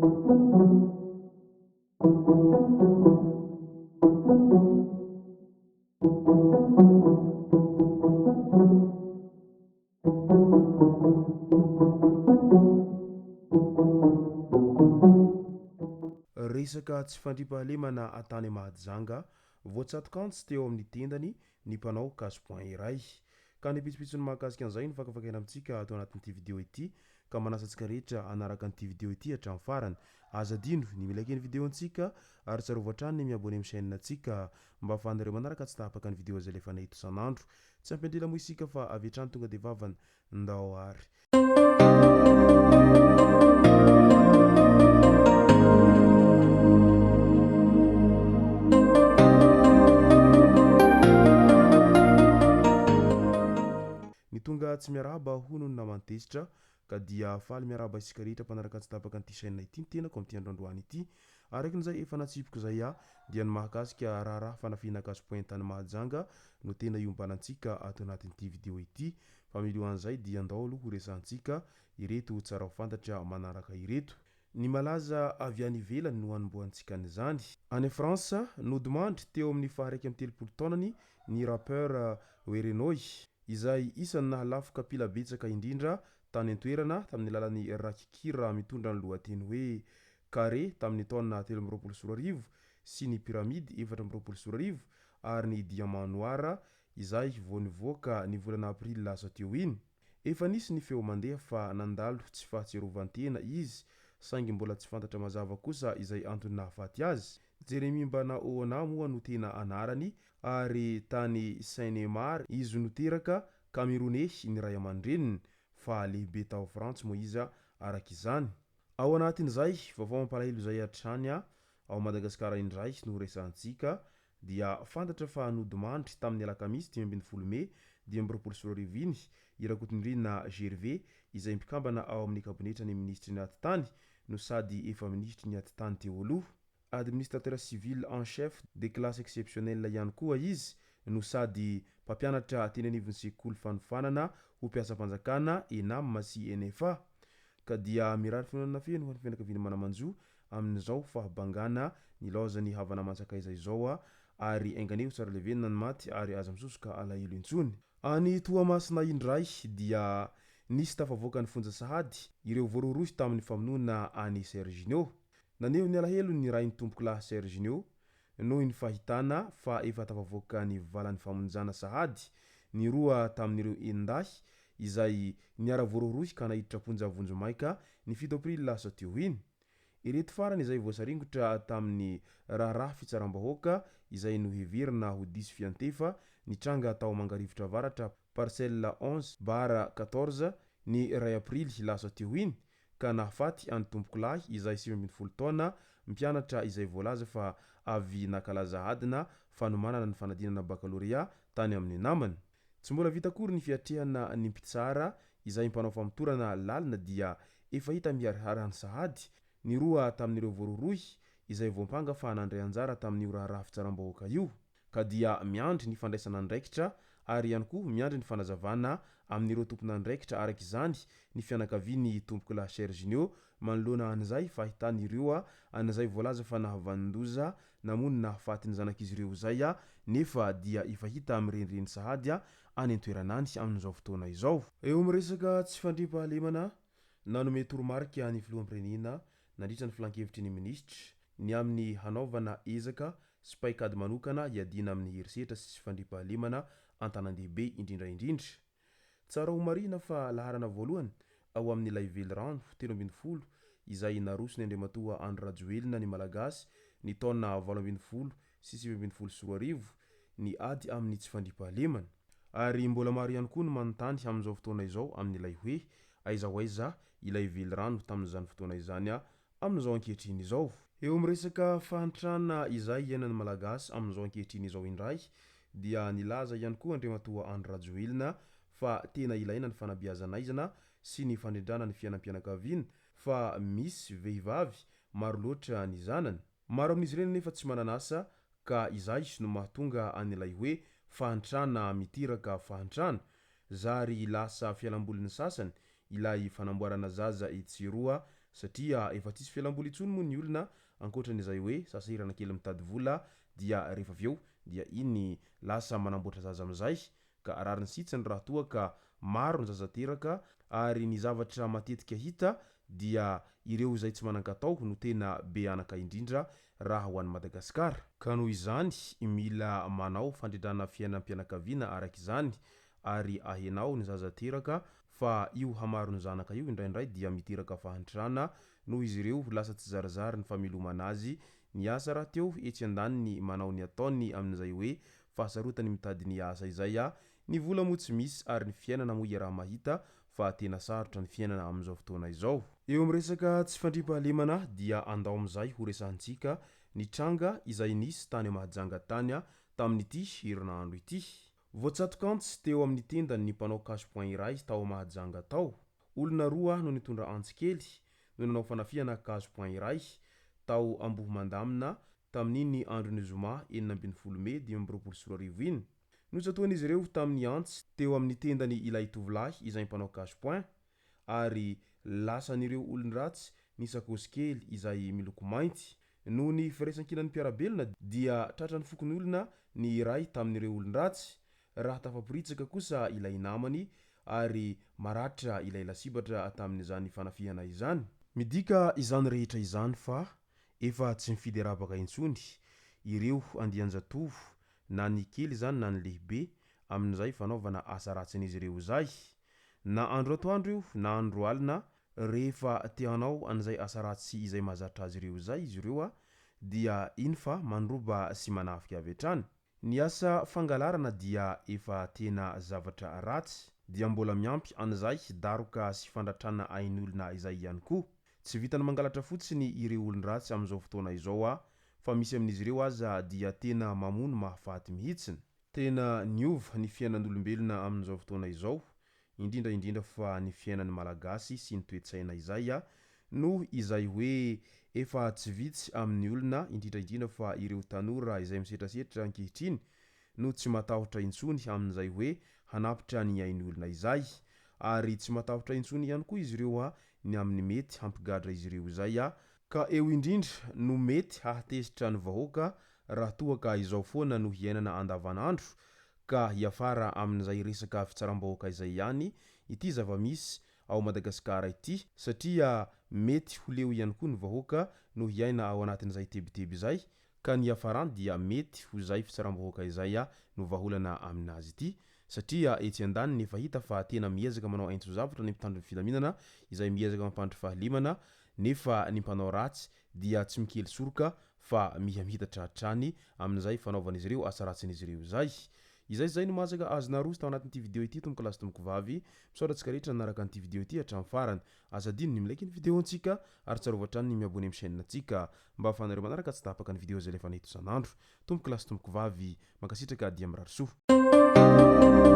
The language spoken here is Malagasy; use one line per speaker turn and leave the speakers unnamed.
Resaka tsy fandripahalemana atany mahajanga voatsatokantsy teo amin'ny tendany ny mpanao casse-point iray ka ny pitsopitsony mahakasika an'izay no fakafakaina amintsika atao anatin'ity vidéo ity ka manasa antsika rehetra anaraka an'ity vidéo ity hatramin'ny farany aza dino ny milaiky ny vidéo antsika ary tsarova hatrany ny miabone amin'ny chaîne antsika mba ahafahanareo manaraka tsy tahapaka ny vidéo zay lefa nahito isan'andro tsy ampindrila moa isika fa avy hatrany tonga de vavany ndao ary ny tonga tsy miarahaba hono ny namantezitra ka dia faly miarahaba isika rehetra mpanaraka tsy tapaka an'ity chaîne ity ny tenako amin'ity androandroany ity arakin'izay efa natsipiko zay dia ny mahakasika raharaha fanafihana casse-point tany mahajanga no tena iombanantsika ato anatin'ity vidéo ity fa milohan'izay dia andao aloha ho resantsika ireto tsara ho fantatra manaraka ireto ny malaza avy any ivelany no hanombohantsika an'izany any France nodimandry teo amin'ny faharaiky amin'ny telopolo taonany ny rappeur Werenoy izay isan'ny nahalafo kapila betsaka indrindra tany an-toerana tamin'ny lalan'ny rakikira mitondra ny lohateny hoe carré tamin'ny taona 2024 sy ny pyramide 2024 ary ny diamant noir izay vao nivoaka ny volana aprily lasa teo iny efa nisy ny feo mandeha fa nandalo tsy fahatserovantena izy saingy mbola tsy fantatra mazava kosa izay antony nahafaty azy Jeremy Mbana moa no tena anarany ary tany Saint-Neymar izy no teraka Camerounais ny ray aman-dreniny fa lehibe tao Frantsa moa izy arak'izany ao anatin'izay vaovao mampalahelo izay hatrany ao Madagasikara indray no resantsika dia fantatra fa nodimandry tamin'ny alakamisy 10 Mey 2024 irakotondrina Gervais izay mpikambana ao amin'ny kabinetra ny ministry ny atitany no sady efa ministry ny atitany teo aloha administrateur civil en chef de classe exceptionnelle ihany koa izy no sady mpampianatra teny anivon'ny sekoly fanofanana ho mpiasam-panjakana ENAM sy NFA ka dia mirary finoana feno ho an'ny fianakaviana manamanjo amin'izao fahabangana ny laozany havana mantsaka izay zao ary enganeo tsara levenina ny maty ary aza misosoka alahelo intsony any Toamasina indray dia nisy tafavoaka ny fonja sahady ireo voarorohy tamin'ny famonoana any Serginio naneo ny alahelo ny rainy tompoky lahy Serginio noho ny fahitana fa efa tafavoaka ny valan'ny famonjana sahady ny roa tamin'ireo endahy izay niara voarorohy ka nahiditra ponja vonjomaika ny 7 aprily lasa teo iny ireto farany izay voasaringotra tamin'ny raharaha fitsaram-bahoaka izay no heverina ho diso fiantefa nitranga tao mangarivotra avaratra parcelle 11/14 ny 2 aprily lasa teo iny ka nahafaty any tompoko lahy izay 70 taona mpianatra izay voalaza fa avy nakalaza adina fanomanana ny fanadinana baccalauréat tany amin'ny namany tsy mbola vita akory ny fiatrehana ny mpitsara izay mpanao famotorana lalina dia efa hita miariharany sahady ny roa tamin'ireo voarorohy izay voampanga fa nandray anjara tamin'io raharaha fitsaram-bahoaka io ka dia miandry ny fandraisana andraikitra ary ihany koa miandry ny fanazavana amin'ireo tompon'andraikitra arak'izany ny fianakaviany tompoko lahy Serginio manoloana an'izay fahitany ireo an'izay voalaza fa nahavandoza namono nahafaty ny zanak'izy ireo zay nefa dia efa hita mirenireny sahady any an-toeranany amin'izao fotoana izao eo miresaka tsy fandriampahalemana nanome toromarika ny filoham-pirenena nandritra ny filan-kevitry ny ministra ny amin'ny hanaovana ezaka sy paikady manokana hiadina amin'ny herisetra sy fandriampahalemana an-tanan-dehibe indrindraindrindra tsara ho marina fa laharana voalohany ao amin'ny laively rano 13 izay narosony Andriamatoa Andry Rajoelina ny malagasy ny taona 18 sy 2024 ny ady amin'ny tsy fandriampahalemana ary mbola maro ihany koa no manontany amin'izao fotoana izao amin'ilay hoe aiza ho aiza ilay vely rano tamin'izany fotoana izany amin'izao ankehitriny izao eo miresaka fahantrana izay iainan'ny malagasy amin'izao ankehitriny izao indray dia nilaza ihany koa Andriamatoa Andry Rajoelina fa tena ilaina ny fanabeazanaizana sy ny fandrindrana ny fiainam-pianakaviana fa misy vehivavy maro loatra ny zanany maro amin'izy ireny nefa tsy mananasa ka izay no mahatonga an'ilay hoe fahantrana mitiraka fahantrana zary lasa fialambolin'ny sasany ilay fanamboarana zaza itsiroa satria efa tsisy fialamboly intsony moa ny olona ankoatran'izay hoe sasirana kely mitady vola dia rehefa avy eo dia iny lasa manamboatra zaza am'izay ka arariny sitsiny raha toa ka maro ny zaza teraka ary ny zavatra matetika hita dia ireo izay tsy manan-katao no tena be anaka indrindra raha ho an'ny Madagasikara ka noho izany mila manao fandrindrana fiainam-pianakaviana araka izany ary ahenao ny zaza teraka fa io hamaro ny zanaka io indraindray dia miteraka fahantrana noho izy ireo lasa tsy zarazary ny famelomana azy ny asa raha teo etsy andaniny manao ny ataony amin'izay hoe fahasarotany mitady ny asa izay ny vola moa tsy misy ary ny fiainana moa ia raha mahita fa tena sarotra ny fiainana amin'izao fotoana izao. Eo amin'ny resaka tsy fandriam-pahalemana dia andao amin'izay ho resahantsika ny tranga izay nisy tany Mahajanga tany tamin'ity herinandro ity. Voatsatokantsy teo amin'ny tendany ny mpanao cash-point iray tao Mahajanga tao. Olona roa no nitondra antsikely no nanao fanafiana cash-point iray tao Ambohimandamina tamin'iny andron'ny zoma 12 Mey 2024 iny. Notsatoan'izy ireo tamin'ny antsy teo amin'ny tendany ilay tovolahy izay mpanao cash-point ary lasan'ireo olon-dratsy ny sakosy kely izay miloko mainty. Noho ny firaisan-kinan'ny mpiarabelona dia tratran'ny fokon'ny olona ny iray tamin'ireo olon-dratsy raha tafaporitsaka kosa ilay namany ary maratra ilay lasibatra tamin'izany fanafihana izany. Midika izany rehetra izany fa efa tsy mifidy arabaka intsony ireo andian-jatovo na ny kely izany na ny lehibe amin'izay fanaovana asa ratsin'izy ireo izay. Na andro atoandro io na andro alina rehefa teanao an'izay asa ratsy izay mahazatra azy ireo izay izy ireo dia iny fa mandroba sy manafika avy hatrany. Ny asa fangalarana dia efa tena zavatra ratsy dia mbola miampy an'izay daroka sy fandratrana ain'ny olona izay ihany koa. Tsy vitany mangalatra fotsiny ireo olon-dratsy amin'izao fotoana izao fa misy amin'izy ireo aza dia tena mamono mahafaty mihitsiny. Tena niova ny fiainan'olombelona amin'izao fotoana izao indrindra fa ny fiainan'ny malagasy sy ny toe-tsaina izay no izay hoe efa tsy vitsy amin'ny olona indrindra fa ireo tanora izay misetrasetra ankehitriny no tsy matahotra intsony amin'izay hoe hanapitra ny ain'ny olona izay ary tsy matahotra intsony ihany koa izy ireo ny amin'ny mety hampigadra izy ireo izay ka eo indrindra no mety hahatezitra ny vahoaka raha toa ka izao foana no hiainana andavanandro ka hiafara amin'izay resaka fitsaram-bahoaka izay ihany ity zava-misy ao Madagasikara ity satria mety ho leo ihany koa ny vahoaka no hiaina ao anatin'izay tebiteby izay ka ny hafarany dia mety ho izay fitsaram-bahoaka izay no vaholana aminazy ity satria etsy andaniny efa hita fa tena miezaka manao aintso-zavatra ny mpitandro ny filaminana izay miezaka mampandry fahalemana nefa ny mpanao ratsy dia tsy mikely soroka fa mihamihitatra hatrany amin'izay fanaovan'izy ireo asa ratsin'izy ireo izay no mahazaka azona rozy tao anatin'ity video ity tomboka lasy tomboka vavy misaotratsika rehetra nanaraka an'ity video ity hatramin'ny farany azadino ny milaiky ny video antsika ary tsarovatrany ny miabone amin'ny chaîne antsika mba ahafahanareo manaraka tsy tapaka ny video zay lefa neto isan'andro tomboka lasy tomboka vavy mankasitraka dia mirary soa.